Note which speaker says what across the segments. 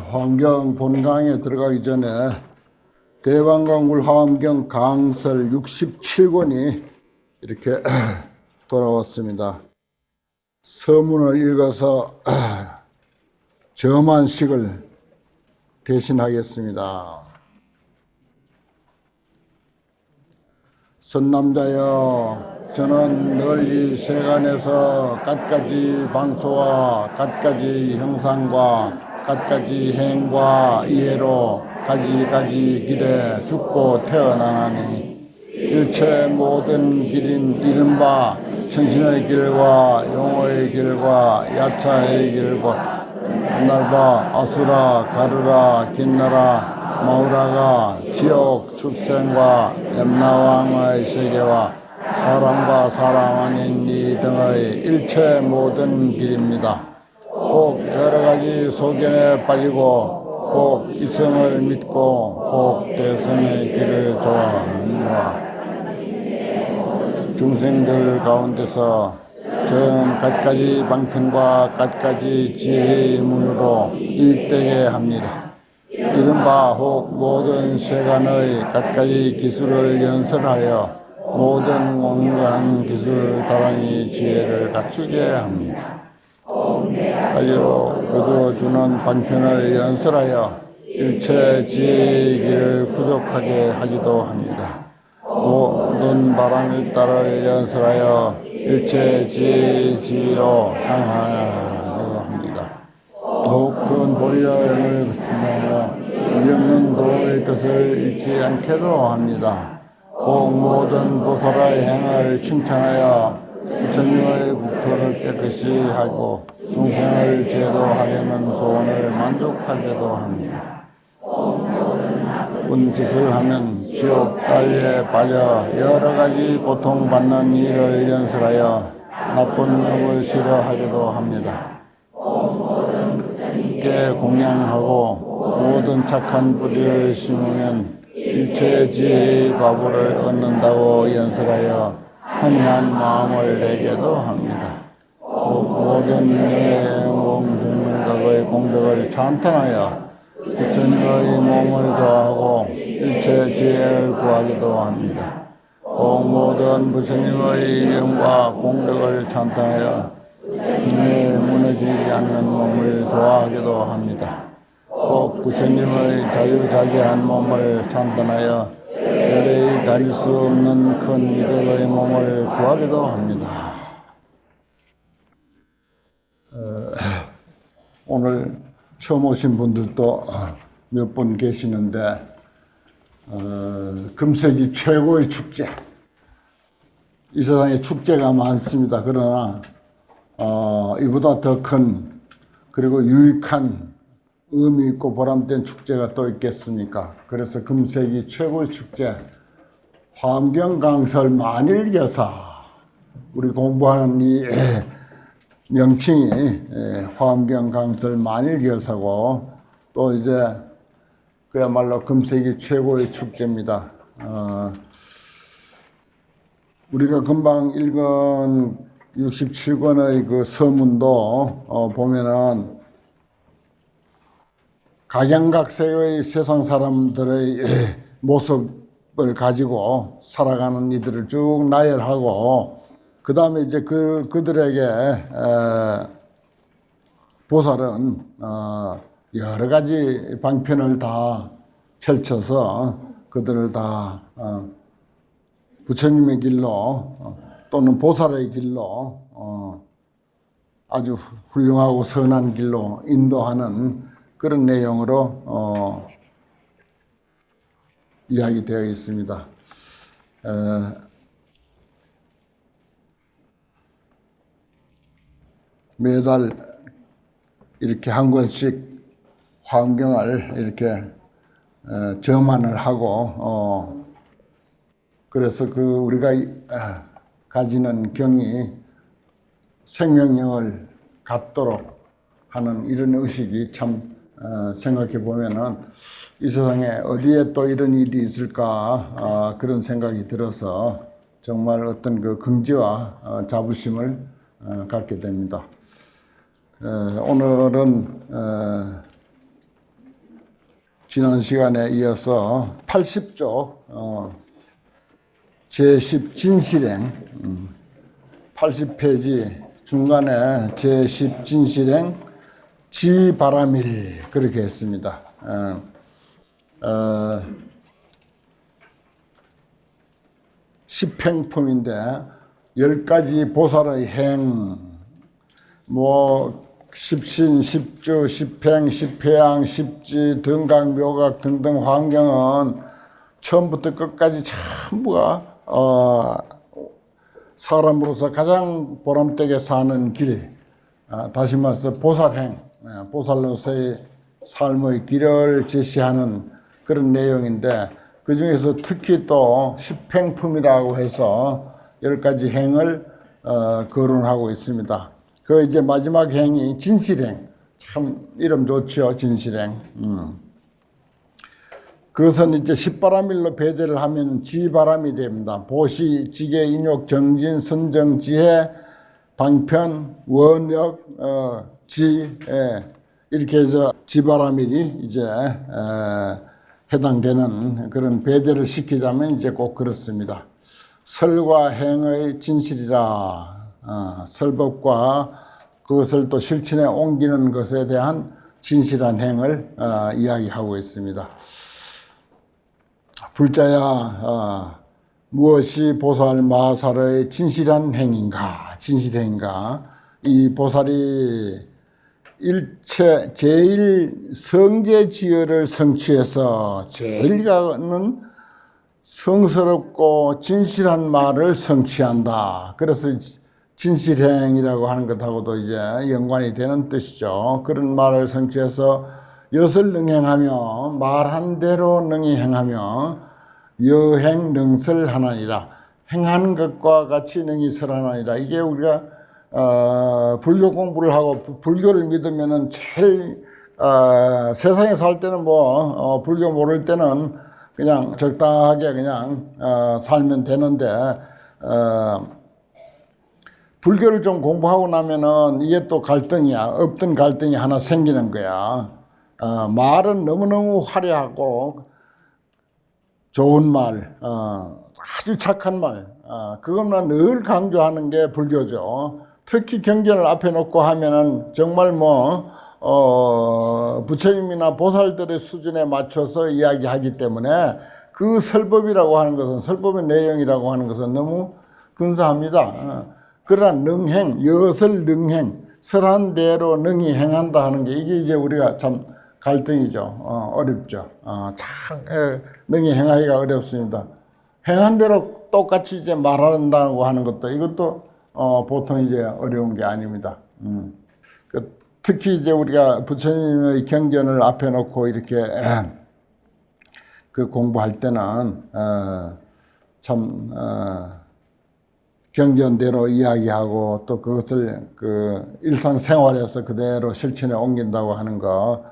Speaker 1: 환경 본강에 들어가기 전에 대방강굴 하암경 강설 67권이 이렇게 돌아왔습니다. 서문을 읽어서 점안식을 대신하겠습니다. 선남자여, 저는 널리 세간에서 갖가지 방소와 갖가지 형상과 갖가지 행과 이해로 가지가지 길에 죽고 태어나나니 일체 모든 길인 이른바 천신의 길과 용어의 길과 야차의 길과 날바 아수라 가르라 긴나라 마우라가 지옥 출생과 염라왕의 세계와 사람과 사람 아닌 이 등의 일체 모든 길입니다. 혹 여러가지 소견에 빠지고 혹 이성을 믿고 혹 대성의 길을 좋아하느라 중생들 가운데서 전 갖가지 방편과 갖가지 지혜의 문으로 이익되게 합니다. 이른바 혹 모든 세간의 갖가지 기술을 연설하여 모든 온갖 기술 다랑이 지혜를 갖추게 합니다. 가지로 거두어주는 방편을 연설하여 일체 지혜의 길을 부족하게 하기도 합니다. 모든 바람의 딸을 연설하여 일체 지혜의 지위로 향하기도 합니다. 혹 큰 보리와 영을 붙이며 틀림없는 도의 뜻을 잃지 않게도 합니다. 꼭 모든 보살의 행을 칭찬하여 부처님의 국토를 깨끗이 하고 중생을 제도하려는 소원을 만족하게도 합니다. 나쁜 짓을 하면 지옥 따위에 빠져 여러 가지 고통받는 일을 연설하여 나쁜 업을 싫어하게도 합니다. 함께 공양하고 모든 착한 뿌리를 심으면 일체지혜의 과보를 얻는다고 연설하여 환희한 마음을 내게도 합니다. 모든 영웅증명각의 공덕을 찬탄하여 부처님의 몸을 좋아하고 일체 지혜를 구하기도 합니다. 모든 부처님의 명과 공덕을 찬탄하여 무너지지 않는 몸을 좋아하기도 합니다. 꼭 부처님의 자유자재한 몸을 찬탄하여 열의 가릴 수 없는 큰 이덕의 몸을 구하기도 합니다. 오늘 처음 오신 분들도 몇 분 계시는데 금세기 최고의 축제, 이 세상에 축제가 많습니다. 그러나 이보다 더 큰 그리고 유익한 의미 있고 보람된 축제가 또 있겠습니까? 그래서 금세기 최고의 축제 화엄경 만일여사, 우리 공부하는 이 명칭이 화엄경 만일여사고 또 이제 그야말로 금세기 최고의 축제입니다. 우리가 금방 읽은 67권의 그 서문도 보면은 각양각색의 세상 사람들의 모습을 가지고 살아가는 이들을 쭉 나열하고 그 다음에 이제 그들에게 보살은 여러 가지 방편을 다 펼쳐서 그들을 다 부처님의 길로 또는 보살의 길로 아주 훌륭하고 선한 길로 인도하는 그런 내용으로 이야기되어 있습니다. 매달 이렇게 한 권씩 화엄경을 이렇게 점안을 하고 그래서 우리가 가지는 경이 생명력을 갖도록 하는 이런 의식이 참 생각해 보면은 이 세상에 어디에 또 이런 일이 있을까 그런 생각이 들어서 정말 어떤 그 긍지와 자부심을 갖게 됩니다. 오늘은 지난 시간에 이어서 80쪽 제10 진실행 80페이지 중간에 제10 진실행 지바라밀 그렇게 했습니다. 10행품인데 10가지 보살의 행, 십신, 십주, 십행, 십회양, 십지, 등각, 묘각 등등 환경은 처음부터 끝까지 전부가 사람으로서 가장 보람되게 사는 길, 다시 말해서 보살행, 보살로서의 삶의 길을 제시하는 그런 내용인데 그 중에서 특히 또 십행품이라고 해서 10가지 행을 거론하고 있습니다. 그 이제 마지막 행이 진실행, 참 이름 좋죠, 진실행. 그것은 이제 십바라밀로 배대를 하면 지바람이 됩니다. 보시, 지계, 인욕, 정진, 선정, 지혜, 방편, 원역, 지, 이렇게 해서 지바라밀이 이제 해당되는 그런 배대를 시키자면 이제 꼭 그렇습니다. 설과 행의 진실이라, 설법과 그것을 또 실천에 옮기는 것에 대한 진실한 행을 이야기하고 있습니다. 불자야, 무엇이 보살 마살의 진실한 행인가, 진실행인가? 이 보살이 일체 제일 성제지어를 성취해서 제일가는 성스럽고 진실한 말을 성취한다. 그래서 진실행이라고 하는 것하고도 이제 연관이 되는 뜻이죠. 그런 말을 성취해서 엿을 능행하며 말한 대로 능히 행하며 여행 능설하나니라. 행하는 것과 같이 능히 설하나니라. 이게 우리가 불교 공부를 하고 불교를 믿으면은 제일 세상에 살 때는 불교 모를 때는 그냥 적당하게 그냥 살면 되는데 불교를 좀 공부하고 나면은 이게 또 갈등이야. 없던 갈등이 하나 생기는 거야. 말은 너무너무 화려하고 좋은 말, 아주 착한 말, 그것만 늘 강조하는 게 불교죠. 특히 경전을 앞에 놓고 하면은 정말 부처님이나 보살들의 수준에 맞춰서 이야기하기 때문에 그 설법이라고 하는 것은, 설법의 내용이라고 하는 것은 너무 근사합니다. 그러나 능행, 엿을 능행, 설한 대로 능히 행한다 하는 게 이게 이제 우리가 참 갈등이죠. 어렵죠. 참 능히 행하기가 어렵습니다. 행한 대로 똑같이 이제 말한다고 하는 것도 이것도 보통 이제 어려운 게 아닙니다. 특히 이제 우리가 부처님의 경전을 앞에 놓고 이렇게 그 공부할 때는 참 경전대로 이야기하고 또 그것을 그 일상생활에서 그대로 실천에 옮긴다고 하는 거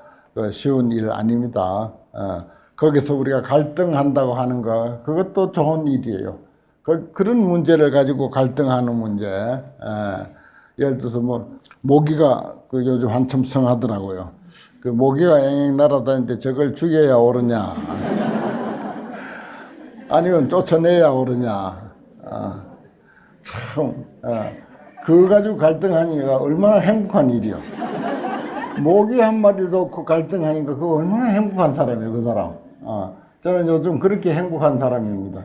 Speaker 1: 쉬운 일 아닙니다. 거기서 우리가 갈등한다고 하는 거 그것도 좋은 일이에요. 그런 문제를 가지고 갈등하는 문제. 예를 들어서 모기가 요즘 한참 성하더라고요. 그 모기가 앵앵 날아다니는데 저걸 죽여야 오르냐 아니면 쫓아내야 오르냐. 참 그거 가지고 갈등하니까 얼마나 행복한 일이요. 모기 한 마리도 없고 갈등하니까 그거 얼마나 행복한 사람이에요, 그 사람. 저는 요즘 그렇게 행복한 사람입니다.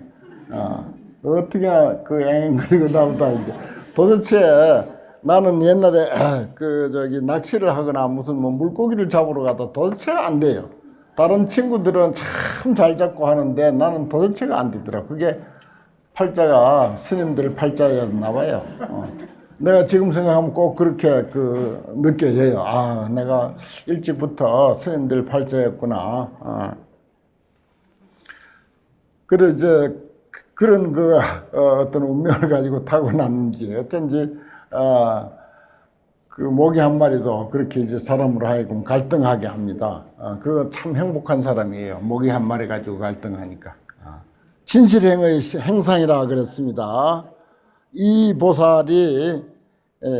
Speaker 1: 어떻게 그 앵앵거리고 나보다 이제 도대체 나는 옛날에 낚시를 하거나 무슨 물고기를 잡으러 가다 도대체 안 돼요. 다른 친구들은 참 잘 잡고 하는데 나는 도대체가 안 되더라. 그게 팔자가 스님들 팔자였나 봐요. 내가 지금 생각하면 꼭 그렇게 느껴져요. 내가 일찍부터 스님들 팔자였구나. 그래 이제 그런 어떤 운명을 가지고 타고났는지 어쩐지 그 모기 한 마리도 그렇게 이제 사람으로 하여금 갈등하게 합니다. 그거 참 행복한 사람이에요. 모기 한 마리 가지고 갈등하니까. 진실행의 행상이라 그랬습니다. 이 보살이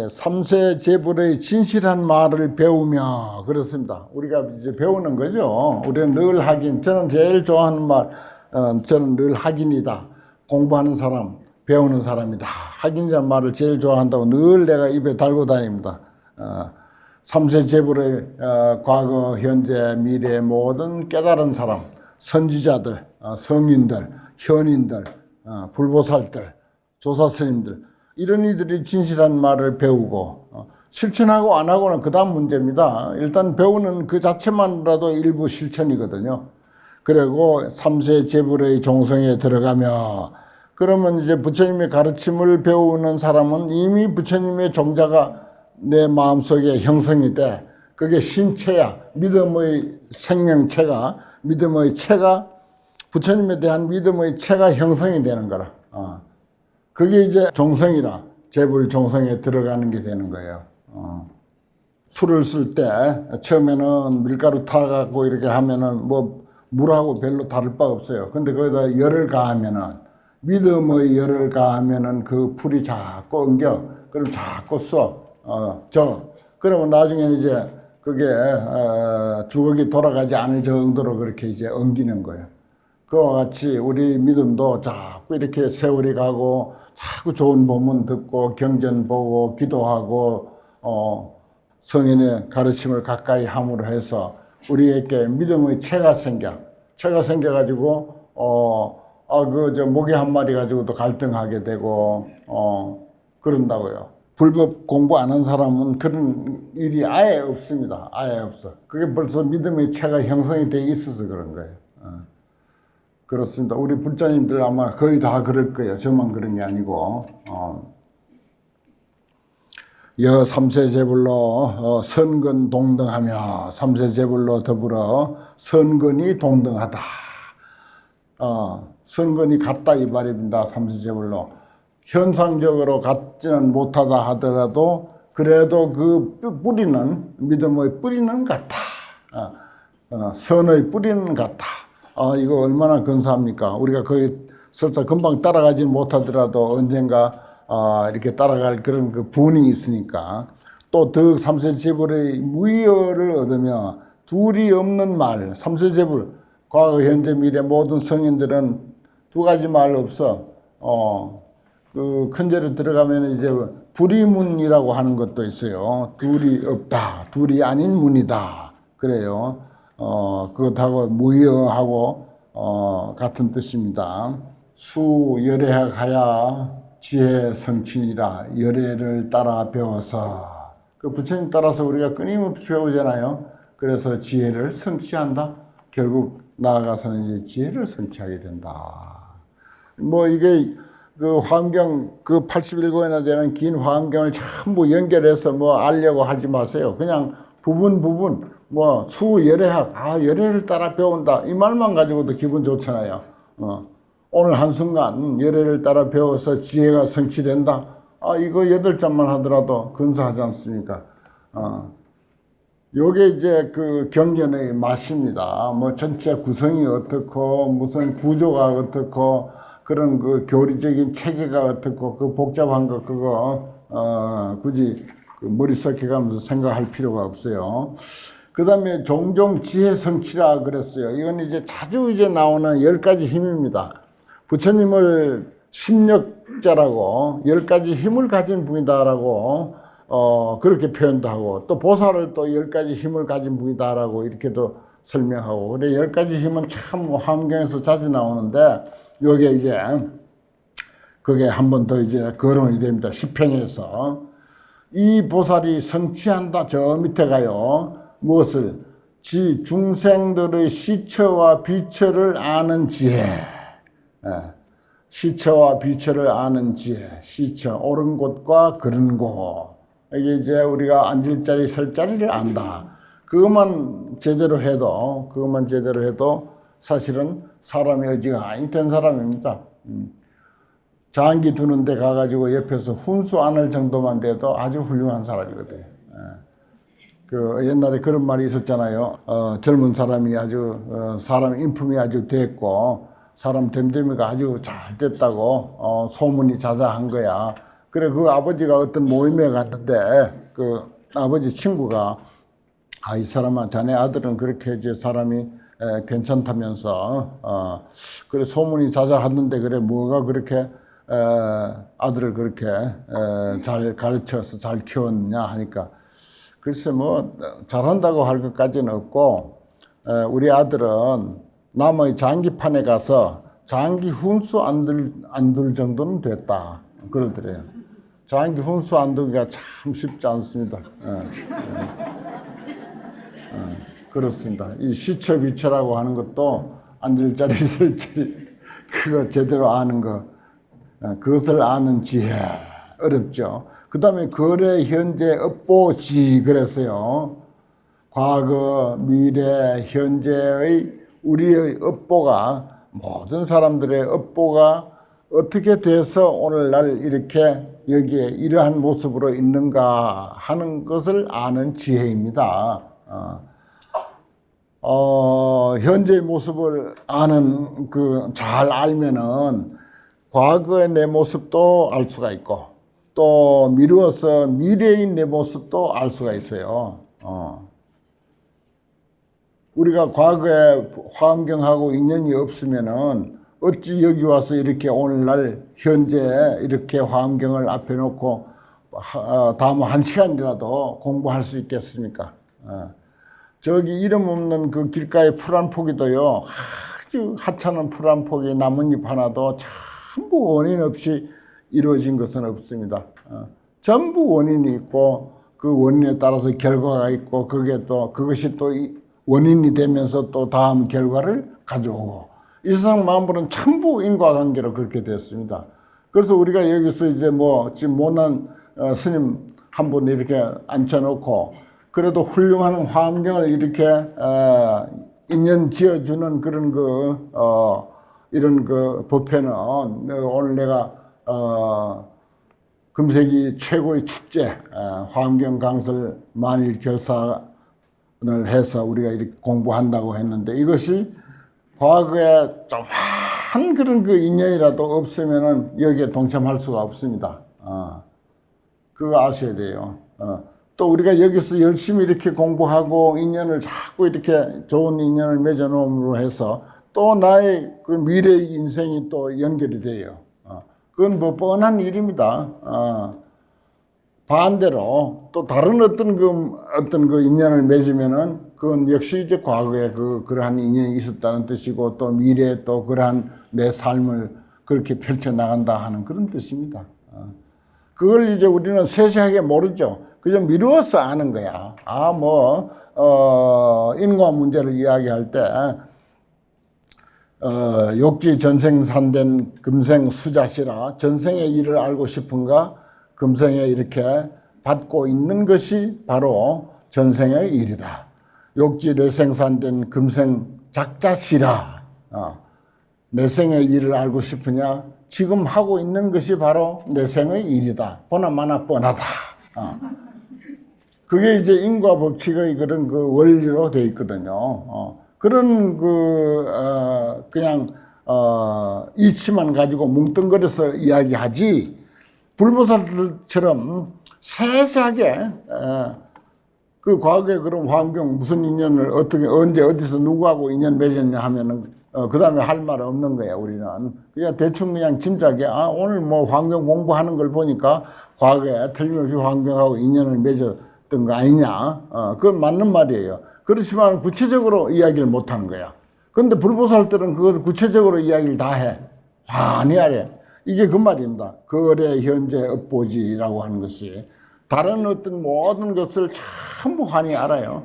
Speaker 1: 삼세 제불의 진실한 말을 배우며 그렇습니다. 우리가 이제 배우는 거죠. 우리는 늘 하긴, 저는 제일 좋아하는 말, 저는 늘 하긴이다. 공부하는 사람, 배우는 사람이다. 하긴이라는 말을 제일 좋아한다고 늘 내가 입에 달고 다닙니다. 삼세 제불의 과거, 현재, 미래 모든 깨달은 사람, 선지자들, 성인들, 현인들, 불보살들, 조사스님들 이런 이들이 진실한 말을 배우고 실천하고 안 하고는 그 다음 문제입니다. 일단 배우는 그 자체만으로도 일부 실천이거든요. 그리고 삼세 제불의 종성에 들어가며 그러면 이제 부처님의 가르침을 배우는 사람은 이미 부처님의 종자가 내 마음속에 형성이 돼. 그게 신체야. 믿음의 생명체가, 믿음의 체가, 부처님에 대한 믿음의 체가 형성이 되는 거라. 그게 이제 종성이라, 제불 종성에 들어가는 게 되는 거예요. 풀을 쓸 때 처음에는 밀가루 타갖고 이렇게 하면은 물하고 별로 다를 바 없어요. 근데 거기다 열을 가하면은, 믿음의 열을 가하면은 그 풀이 자꾸 엉겨. 그럼 자꾸 그러면 나중에는 이제 그게 주걱이 돌아가지 않을 정도로 그렇게 이제 엉기는 거예요. 그와 같이 우리 믿음도 자꾸 이렇게 세월이 가고 자꾸 좋은 법문 듣고 경전 보고 기도하고 성인의 가르침을 가까이 함으로 해서 우리에게 믿음의 체가 생겨가지고 모기 한 마리 가지고도 갈등하게 되고 그런다고요. 불법 공부 안 한 사람은 그런 일이 아예 없습니다. 아예 없어. 그게 벌써 믿음의 체가 형성이 돼 있어서 그런 거예요. 그렇습니다. 우리 불자님들 아마 거의 다 그럴 거예요. 저만 그런 게 아니고. 여 삼세제불로 선근 동등하며 삼세제불로 더불어 선근이 동등하다. 선근이 같다 이 말입니다. 삼세제불로. 현상적으로 같지는 못하다 하더라도 그래도 그 뿌리는 믿음의 뿌리는 같다. 선의 뿌리는 같다. 이거 얼마나 근사합니까? 우리가 거의 설사 금방 따라가지 못하더라도 언젠가 이렇게 따라갈 그런 그 분이 있으니까 또 더 삼세제불의 무의어를 얻으며 둘이 없는 말 삼세제불 과거 현재 미래 모든 성인들은 두 가지 말 없어. 그 큰절에 들어가면 이제 불의문이라고 하는 것도 있어요. 둘이 없다. 둘이 아닌 문이다. 그래요. 그것하고 무의어하고 같은 뜻입니다. 수 열애하야 지혜 성취니라. 열애를 따라 배워서 그 부처님 따라서 우리가 끊임없이 배우잖아요. 그래서 지혜를 성취한다. 결국 나아가서는 이제 지혜를 성취하게 된다. 뭐 이게 그 화엄경 그 81권이나 되는 긴 화엄경을 전부 연결해서 뭐 알려고 하지 마세요. 그냥 부분 뭐 수열애학 열애를 따라 배운다 이 말만 가지고도 기분 좋잖아요. 오늘 한순간 열애를 따라 배워서 지혜가 성취된다. 이거 8잔만 하더라도 근사하지 않습니까? 요게 이제 그 경전의 맛입니다. 뭐 전체 구성이 어떻고 무슨 구조가 어떻고 그런 그 교리적인 체계가 어떻고 그 복잡한 거 그거 굳이 그 머릿속에 가면서 생각할 필요가 없어요. 그 다음에 종종 지혜 성취라 그랬어요. 이건 이제 자주 이제 나오는 10가지 힘입니다. 부처님을 심력자라고 10가지 힘을 가진 분이다라고 그렇게 표현도 하고 또 보살을 또 10가지 힘을 가진 분이다라고 이렇게도 설명하고 그래 10가지 힘은 참 화엄경에서 자주 나오는데 여기에 이제 그게 한 번 더 이제 거론이 됩니다. 시편에서 이 보살이 성취한다. 저 밑에 가요. 무엇을? 중생들의 시처와 비처를 아는 지혜. 시처와 비처를 아는 지혜. 시처 옳은 곳과 그른 곳. 이게 이제 우리가 앉을 자리 설 자리를 안다. 그것만 제대로 해도 사실은 사람이 어지간히 된 사람입니다. 장기 두는 데 가가지고 옆에서 훈수 안을 정도만 돼도 아주 훌륭한 사람이거든요. 그 옛날에 그런 말이 있었잖아요. 젊은 사람이 아주 사람 인품이 아주 됐고 사람 됨됨이가 아주 잘 됐다고 소문이 자자한 거야. 그래 그 아버지가 어떤 모임에 갔는데 그 아버지 친구가 이 사람아 자네 아들은 그렇게 이제 사람이 괜찮다면서 그래 소문이 자자하는데 그래 뭐가 그렇게 아들을 그렇게 잘 가르쳐서 잘 키웠냐 하니까 글쎄 뭐 잘한다고 할 것까지는 없고 우리 아들은 남의 장기판에 가서 장기 훈수 안 둘 정도는 됐다 그러더래요. 장기 훈수 안 두기가 참 쉽지 않습니다. 그렇습니다. 이 시처 비처라고 하는 것도 앉을 자리 설 자리 그거 제대로 아는 거 그것을 아는 지혜 어렵죠. 그 다음에 거래 현재 업보지 그랬어요. 과거 미래 현재의 우리의 업보가 모든 사람들의 업보가 어떻게 돼서 오늘날 이렇게 여기에 이러한 모습으로 있는가 하는 것을 아는 지혜입니다. 현재의 모습을 아는 잘 알면은 과거의 내 모습도 알 수가 있고 또 미루어서 미래의 내 모습도 알 수가 있어요. 우리가 과거에 화엄경하고 인연이 없으면은 어찌 여기 와서 이렇게 오늘날 현재 이렇게 화엄경을 앞에 놓고 다음 1시간이라도 공부할 수 있겠습니까? 저기 이름 없는 그 길가의 풀 한 포기도요 아주 하찮은 풀 한 포기 나뭇잎 하나도 전부 원인 없이 이루어진 것은 없습니다. 전부 원인이 있고 그 원인에 따라서 결과가 있고 그게 또 그것이 또 원인이 되면서 또 다음 결과를 가져오고 이 세상 만물은 전부 인과관계로 그렇게 됐습니다. 그래서 우리가 여기서 이제 뭐 지금 못난 스님 한 분 이렇게 앉혀놓고 그래도 훌륭한 화엄경을 이렇게 인연 지어주는 그런 이런 법회는 오늘 내가 금세기 최고의 축제 화엄경 강설 만일 결산을 해서 우리가 이렇게 공부한다고 했는데 이것이 과거에 조그만 그런 인연이라도 없으면은 여기에 동참할 수가 없습니다. 그거 아셔야 돼요. 또 우리가 여기서 열심히 이렇게 공부하고 인연을 자꾸 이렇게 좋은 인연을 맺어놓음으로 해서 또 나의 그 미래의 인생이 또 연결이 돼요. 그건 뭐 뻔한 일입니다. 반대로 또 다른 어떤 그 인연을 맺으면은 그건 역시 이제 과거에 그러한 인연이 있었다는 뜻이고 또 미래에 또 그러한 내 삶을 그렇게 펼쳐나간다 하는 그런 뜻입니다. 그걸 이제 우리는 세세하게 모르죠. 그냥 미루어서 아는 거야. 인과 문제를 이야기할 때, 욕지 전생산된 금생 수자시라 전생의 일을 알고 싶은가 금생에 이렇게 받고 있는 것이 바로 전생의 일이다. 욕지 내생산된 금생 작자시라 내생의 일을 알고 싶으냐 지금 하고 있는 것이 바로 내생의 일이다. 보나마나 뻔하다. 그게 이제 인과 법칙의 그런 그 원리로 되어 있거든요. 그런 그냥 이치만 가지고 뭉뚱그려서 이야기하지 불보살처럼 세세하게 그 과거에 그런 화엄경 무슨 인연을 어떻게 언제 어디서 누구하고 인연 맺었냐 하면은 그 다음에 할 말 없는 거야. 우리는 그냥 대충 그냥 짐작해. 오늘 뭐 화엄경 공부하는 걸 보니까 과거에 틀림없이 화엄경하고 인연을 맺었던 거 아니냐. 그건 맞는 말이에요. 그렇지만 구체적으로 이야기를 못 하는 거야. 그런데 불보살들은 그걸 구체적으로 이야기를 다 해. 환히 하래. 이게 그 말입니다. 거래 현재 업보지라고 하는 것이 다른 어떤 모든 것을 전부 환히 알아요.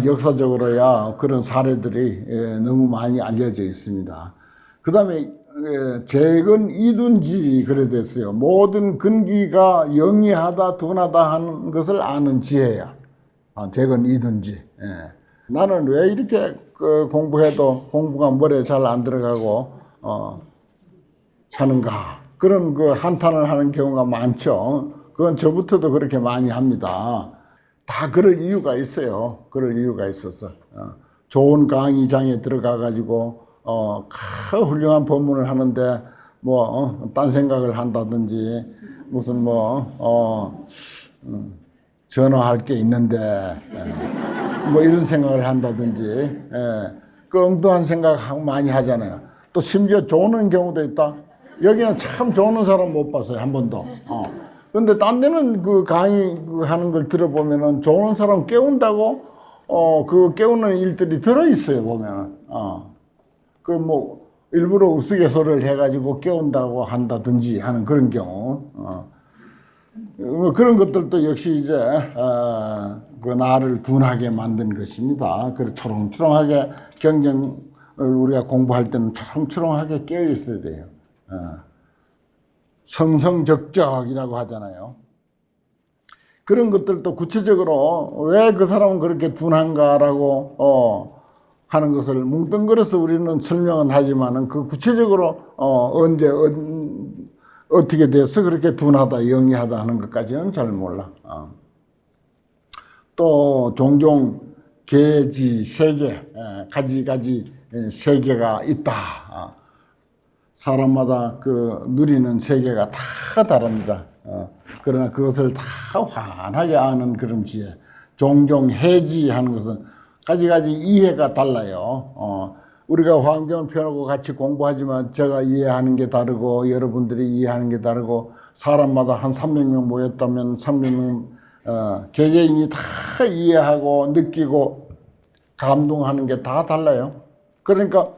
Speaker 1: 역사적으로야 그런 사례들이 너무 많이 알려져 있습니다. 그 다음에 재근 이둔지 그래 됐어요. 모든 근기가 영이하다 둔하다 하는 것을 아는 지혜야. 재근 이둔지. 나는 왜 이렇게 공부해도 공부가 머리에 잘 안 들어가고 하는가 그런 한탄을 하는 경우가 많죠. 그건 저부터도 그렇게 많이 합니다. 다 그럴 이유가 있어요. 그럴 이유가 있어서 좋은 강의장에 들어가 가지고 훌륭한 법문을 하는데 딴 생각을 한다든지 무슨 전화할 게 있는데 이런 생각을 한다든지 그 엉뚱한 생각 많이 하잖아요. 또 심지어 조는 경우도 있다. 여기는 참 조는 사람 못 봤어요. 한 번도. 근데 딴 데는 그 강의 하는 걸 들어보면은 조는 사람 깨운다고 그 깨우는 일들이 들어있어요. 보면은 일부러 우스갯소리를 해가지고 깨운다고 한다든지 하는 그런 경우 그런 것들도 역시 이제 그 나를 둔하게 만든 것입니다. 그래서 초롱초롱하게 경전을 우리가 공부할 때는 초롱초롱하게 깨어 있어야 돼요. 성성적적이라고 하잖아요. 그런 것들도 구체적으로 왜 그 사람은 그렇게 둔한가라고 하는 것을 뭉뚱그려서 우리는 설명은 하지만은 그 구체적으로 언제 어떻게 돼서 그렇게 둔하다 영리하다 하는 것까지는 잘 몰라. 또 종종 계지 세계 가지가지 세계가 있다. 사람마다 누리는 세계가 다 다릅니다. 그러나 그것을 다 환하게 아는 그런 지혜. 종종 해지하는 것은 가지가지 이해가 달라요. 우리가 화엄경을 펴놓고 같이 공부하지만 제가 이해하는 게 다르고 여러분들이 이해하는 게 다르고 사람마다 한 300명 모였다면 300명 개개인이 다 이해하고 느끼고 감동하는 게 다 달라요. 그러니까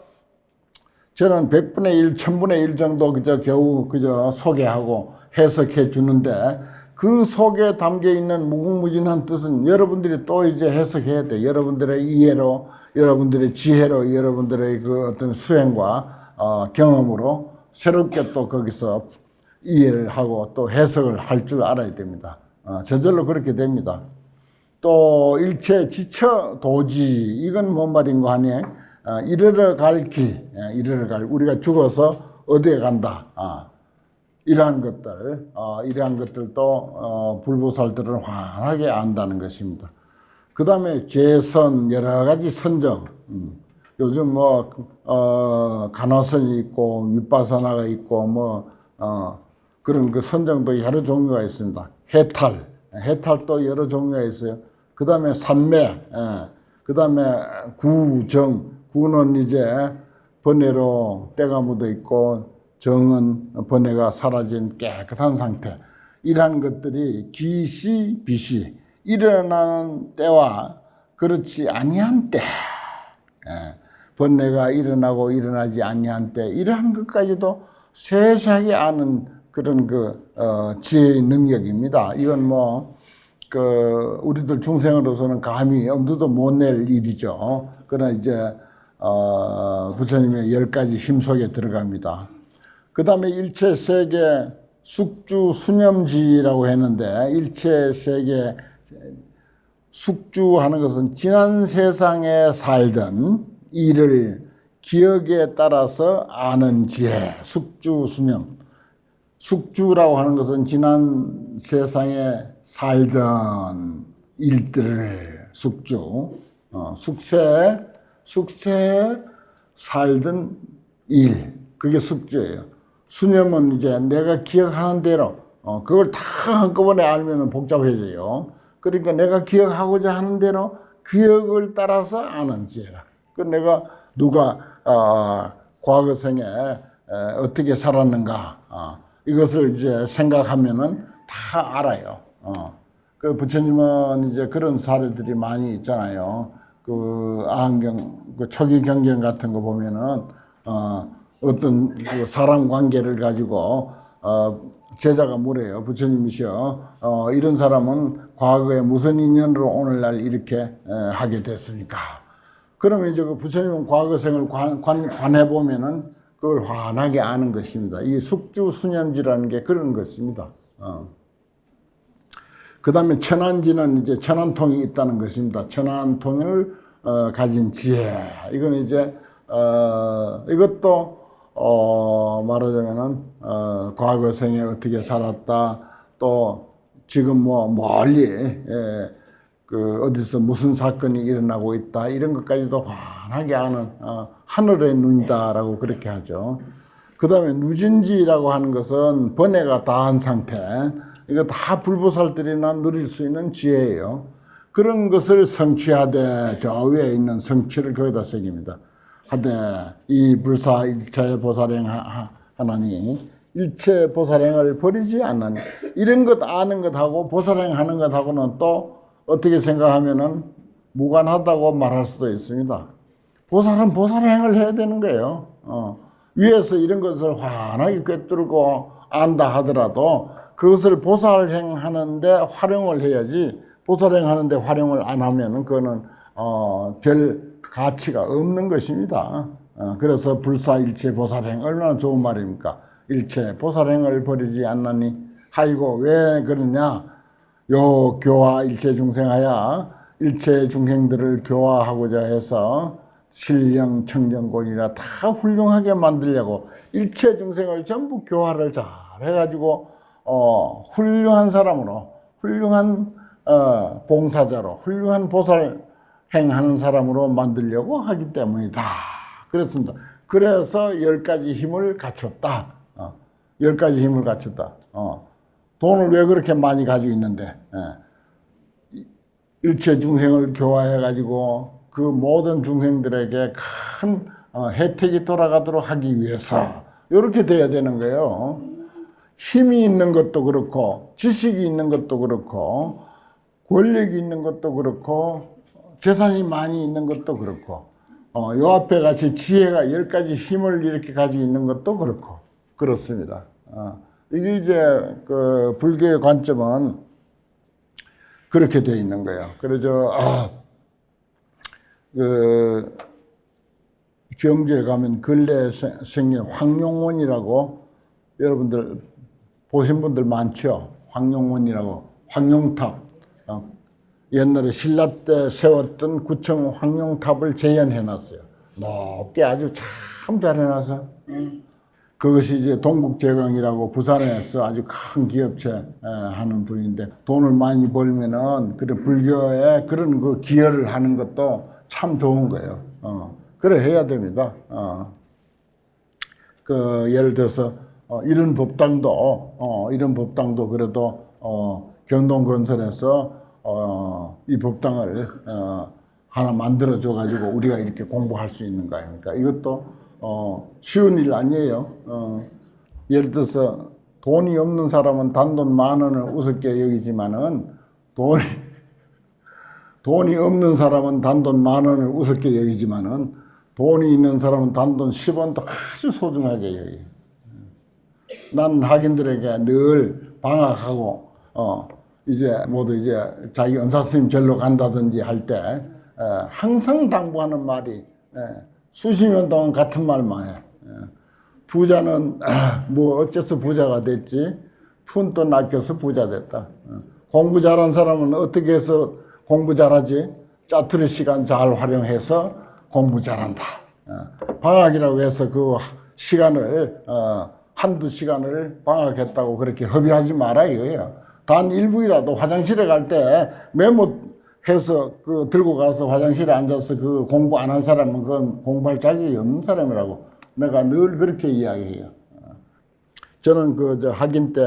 Speaker 1: 저는 100분의 1, 1000분의 1 정도 그저 겨우 그저 소개하고 해석해 주는데 그 속에 담겨 있는 무궁무진한 뜻은 여러분들이 또 이제 해석해야 돼. 여러분들의 이해로, 여러분들의 지혜로, 여러분들의 그 어떤 수행과 경험으로 새롭게 또 거기서 이해를 하고 또 해석을 할 줄 알아야 됩니다. 저절로 그렇게 됩니다. 또 일체 지처 도지, 이건 뭔 말인가 하니 이르러 갈 길, 이르러 갈, 우리가 죽어서 어디에 간다, 이러한 것들도 불보살들은 환하게 안다는 것입니다. 그 다음에 재선, 여러 가지 선정, 요즘 뭐 간화선이 있고 윗바사나가 있고 그런 그 선정도 여러 종류가 있습니다. 해탈도 여러 종류가 있어요. 그 다음에 산매, 그 다음에 구정, 구는 이제 번뇌로 때가 묻어 있고 정은 번뇌가 사라진 깨끗한 상태. 이러한 것들이 기시, 비시, 일어나는 때와 그렇지 아니한 때, 번뇌가 일어나고 일어나지 아니한 때, 이러한 것까지도 세세하게 아는 그런 지혜의 능력입니다. 이건 우리들 중생으로서는 감히 엄두도 못 낼 일이죠. 그러나 이제 부처님의 10가지 힘 속에 들어갑니다. 그 다음에 일체세계 숙주 수념지라고 했는데, 일체세계 숙주하는 것은 지난 세상에 살던 일을 기억에 따라서 아는 지혜, 숙주 수념. 숙주라고 하는 것은 지난 세상에 살던 일들을 숙주, 숙세에 살던 일, 그게 숙주예요. 수념은 이제 내가 기억하는 대로, 그걸 다 한꺼번에 알면 복잡해져요. 그러니까 내가 기억하고자 하는 대로 기억을 따라서 아는 지혜라. 그 내가 누가 과거 생에 어떻게 살았는가, 이것을 이제 생각하면은 다 알아요. 그 부처님은 이제 그런 사례들이 많이 있잖아요. 그 아한경, 그 초기 경전 같은 거 보면은 어떤 그 사람 관계를 가지고 제자가 물어요. 부처님이시여, 이런 사람은 과거에 무슨 인연으로 오늘날 이렇게 하게 됐습니까? 그러면 이제 그 부처님은 과거 생을 관해 보면은 그걸 환하게 아는 것입니다. 이 숙주 수념지라는 게 그런 것입니다. 그 다음에 천안지는 이제 천안통이 있다는 것입니다. 천안통을 가진 지혜. 이건 이제 이것도 말하자면은 과거 생에 어떻게 살았다, 또 지금 멀리 어디서 무슨 사건이 일어나고 있다, 이런 것까지도 환하게 아는 하늘의 눈이다라고 그렇게 하죠. 그 다음에 누진지라고 하는 것은 번뇌가 다한 상태, 이거 다 불보살들이나 누릴 수 있는 지혜예요. 그런 것을 성취하되, 저 위에 있는 성취를 거기다 새깁니다. 하되 이 불사 일체 보살행 하나니 일체 보살행을 버리지 않는, 이런 것 아는 것하고 보살행 하는 것하고는 또 어떻게 생각하면은 무관하다고 말할 수도 있습니다. 보살은 보살행을 해야 되는 거예요. 위에서 이런 것을 환하게 꿰뚫고 안다 하더라도 그것을 보살행하는데 활용을 해야지, 보살행하는데 활용을 안 하면은 그거는 별 가치가 없는 것입니다. 그래서 불사일체 보살행, 얼마나 좋은 말입니까? 일체 보살행을 버리지 않나니. 하이고 왜 그러냐? 요 교화 일체 중생하야, 일체 중생들을 교화하고자 해서 신령 청정곤이라 다 훌륭하게 만들려고 일체 중생을 전부 교화를 잘 해가지고 훌륭한 사람으로, 훌륭한 봉사자로, 훌륭한 보살행하는 사람으로 만들려고 하기 때문이다. 그렇습니다. 그래서 10가지 힘을 갖췄다. 10가지 힘을 갖췄다. 돈을 왜 그렇게 많이 가지고 있는데, 일체 중생을 교화해가지고 그 모든 중생들에게 큰 혜택이 돌아가도록 하기 위해서 이렇게 돼야 되는 거예요. 힘이 있는 것도 그렇고, 지식이 있는 것도 그렇고, 권력이 있는 것도 그렇고, 재산이 많이 있는 것도 그렇고, 요 앞에 같이 지혜가 10가지 힘을 이렇게 가지고 있는 것도 그렇고, 그렇습니다. 이게 이제 그 불교의 관점은 그렇게 돼 있는 거예요. 그래서, 그, 경주에 가면 근래에 생긴 황룡원이라고 여러분들 보신 분들 많죠? 황룡원이라고. 황룡탑. 옛날에 신라 때 세웠던 구청 황룡탑을 재현해 놨어요. 높게 아주 참 잘 해놔서. 그것이 이제 동국제강이라고 부산에서 아주 큰 기업체 하는 분인데 돈을 많이 벌면은 그래 불교에 그런 그 기여를 하는 것도 참 좋은 거예요. 그래 해야 됩니다. 그 예를 들어서 이런 법당도 그래도 경동건설에서 이 법당을 하나 만들어 줘 가지고 우리가 이렇게 공부할 수 있는 거 아닙니까? 이것도 쉬운 일 아니에요. 예를 들어서 돈이 없는 사람은 단돈 10,000원을 우습게 여기지만은 돈이 없는 사람은 단돈 10,000원을 우습게 여기지만은 돈이 있는 사람은 단돈 10원도 아주 소중하게 여기. 난 학인들에게 늘 방학하고 이제 모두 이제 자기 은사 스님 절로 간다든지 할 때 항상 당부하는 말이 수십 년 동안 같은 말만 해. 부자는 뭐 어째서 부자가 됐지? 푼돈 아껴서 부자 됐다. 공부 잘한 사람은 어떻게 해서 공부 잘하지? 짜투리 시간 잘 활용해서 공부 잘한다. 방학이라고 해서 그 시간을 한두 시간을 방학했다고 그렇게 허비하지 마라 이거예요. 단 일부이라도 화장실에 갈 때 메모해서 그 들고 가서 화장실에 앉아서 그 공부 안 한 사람은 그건 공부할 자격이 없는 사람이라고 내가 늘 그렇게 이야기해요. 저는 그 저 학인 때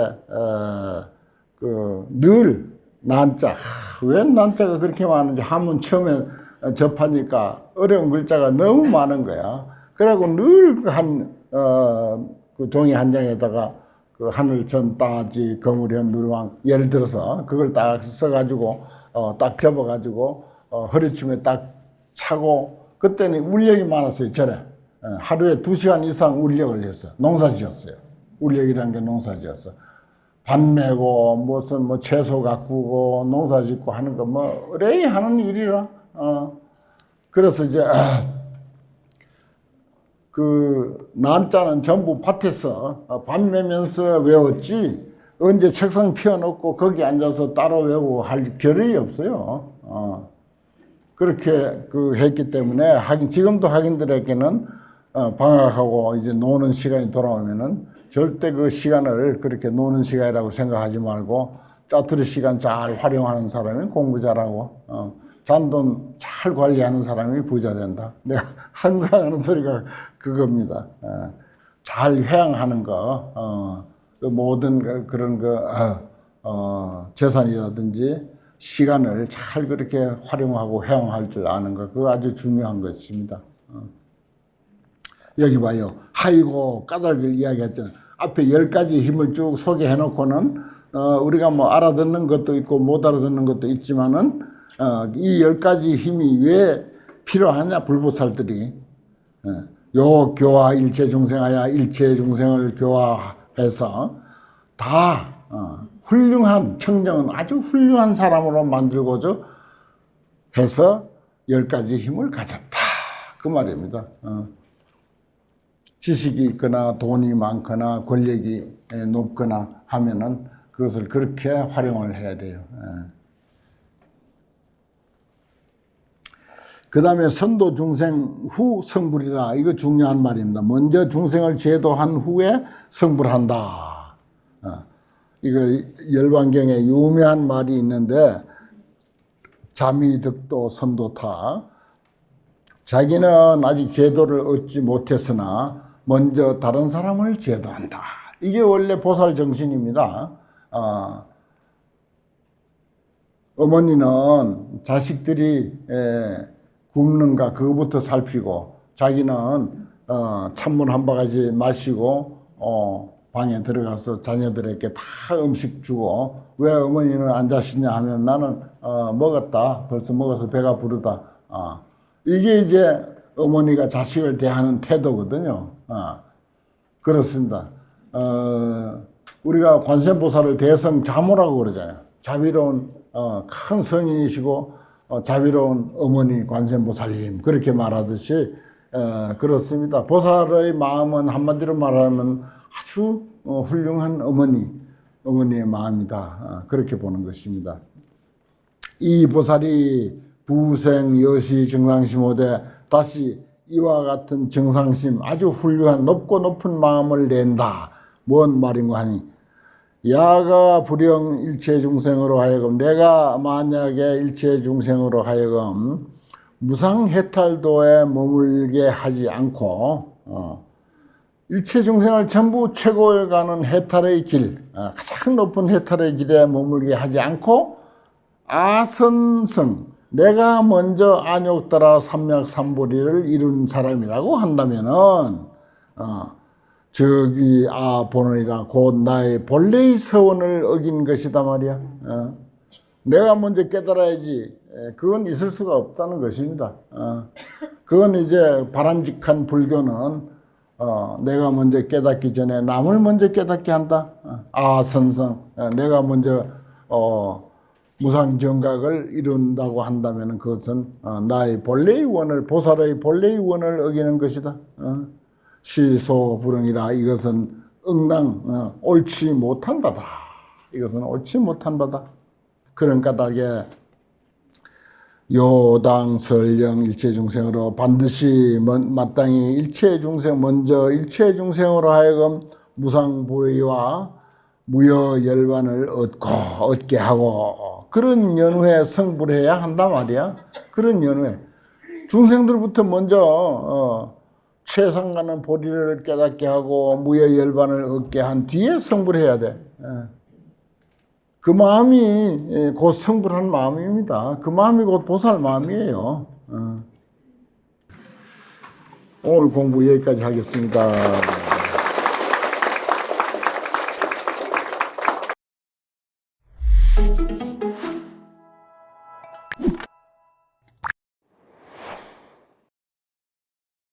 Speaker 1: 그 늘 난자 왜 난자가 그렇게 많은지 한문 처음에 접하니까 어려운 글자가 너무 많은 거야. 그래갖고 늘 그 종이 한 장에다가 그 하늘천 따지 거무련 누르왕 예를 들어서 그걸 딱 써가지고 딱 접어가지고 허리춤에 딱 차고 그때는 울력이 많았어요. 절에 하루에 2시간 이상 울력을 했어. 농사 지었어요. 울력이라는 게 농사 지었어. 밭 메고 무슨 뭐 채소 가꾸고 농사 짓고 하는 거 뭐 의뢰이 하는 일이라. 그래서 이제 그 난자는 전부 밭에서 밭 메면서 외웠지 언제 책상 펴놓고 거기 앉아서 따로 외우고 할 겨를이 없어요. 그렇게 그 했기 때문에 지금도 학인들에게는 방학하고 이제 노는 시간이 돌아오면은 절대 그 시간을 그렇게 노는 시간이라고 생각하지 말고 짜투리 시간 잘 활용하는 사람이 공부 잘하고 잔돈 잘 관리하는 사람이 부자 된다. 내가 항상 하는 소리가 그겁니다. 잘 회양하는 거, 모든 그런 재산이라든지 시간을 잘 그렇게 활용하고 회양할 줄 아는 거, 그거 아주 중요한 것입니다. 여기 봐요. 하이고 까닭을 이야기했잖아요. 앞에 10가지 힘을 쭉 소개해 놓고는 우리가 뭐 알아듣는 것도 있고 못 알아듣는 것도 있지만은 이 10가지 힘이 왜 필요하냐 불보살들이 요 교화 일체 중생하여 일체 중생을 교화해서 다 훌륭한 청정은 아주 훌륭한 사람으로 만들고자 해서 10가지 힘을 가졌다 그 말입니다. 지식이 있거나 돈이 많거나 권력이 높거나 하면은 그것을 그렇게 활용을 해야 돼요. 그 다음에 선도 중생 후 성불이라. 이거 중요한 말입니다. 먼저 중생을 제도한 후에 성불한다. 이거 열반경에 유명한 말이 있는데 자미득도 선도타. 자기는 아직 제도를 얻지 못했으나 먼저 다른 사람을 제도한다. 이게 원래 보살 정신입니다. 어머니는 자식들이 굶는가 그거부터 살피고 자기는 찬물 한 바가지 마시고 방에 들어가서 자녀들에게 다 음식 주고 왜 어머니는 안 자시냐 하면 나는 먹었다. 벌써 먹어서 배가 부르다. 이게 이제 어머니가 자식을 대하는 태도거든요. 그렇습니다. 우리가 관세음보살을 대성자모라고 그러잖아요. 자비로운 큰 성인이시고 자비로운 어머니 관세음보살님 그렇게 말하듯이 그렇습니다. 보살의 마음은 한마디로 말하면 아주 훌륭한 어머니의 마음이다. 그렇게 보는 것입니다. 이 보살이 부생 여시 정상심 오되 다시 이와 같은 정상심 아주 훌륭한 높고 높은 마음을 낸다. 뭔 말인가 하니 야가 불영 일체 중생으로 하여금 내가 만약에 일체 중생으로 하여금 무상해탈도에 머물게 하지 않고 일체 중생을 전부 최고에 가는 해탈의 길 가장 높은 해탈의 길에 머물게 하지 않고 아선성 내가 먼저 안욕따라 삼맥삼보리를 이룬 사람이라고 한다면은 저기 보느니라 곧 나의 본래의 서원을 어긴 것이다 말이야. 내가 먼저 깨달아야지. 그건 있을 수가 없다는 것입니다. 그건 이제 바람직한 불교는 내가 먼저 깨닫기 전에 남을 먼저 깨닫게 한다. 선성 내가 먼저 무상정각을 이룬다고 한다면 그것은 나의 본래의 원을 보살의 본래의 원을 어기는 것이다. 시소불응이라 이것은 응당 옳지 못한 바다. 이것은 옳지 못한 바다. 그런 까닭에 요당 설령 일체중생으로 반드시 마땅히 일체중생 먼저 일체중생으로 하여금 무상불의와 무여열반을 얻게 하고 그런 연후에 성불해야 한단 말이야. 그런 연후에 중생들부터 먼저 최상가는 보리를 깨닫게 하고 무여열반을 얻게 한 뒤에 성불해야 돼. 그 마음이 곧 성불한 마음입니다. 그 마음이 곧 보살 마음이에요. 오늘 공부 여기까지 하겠습니다.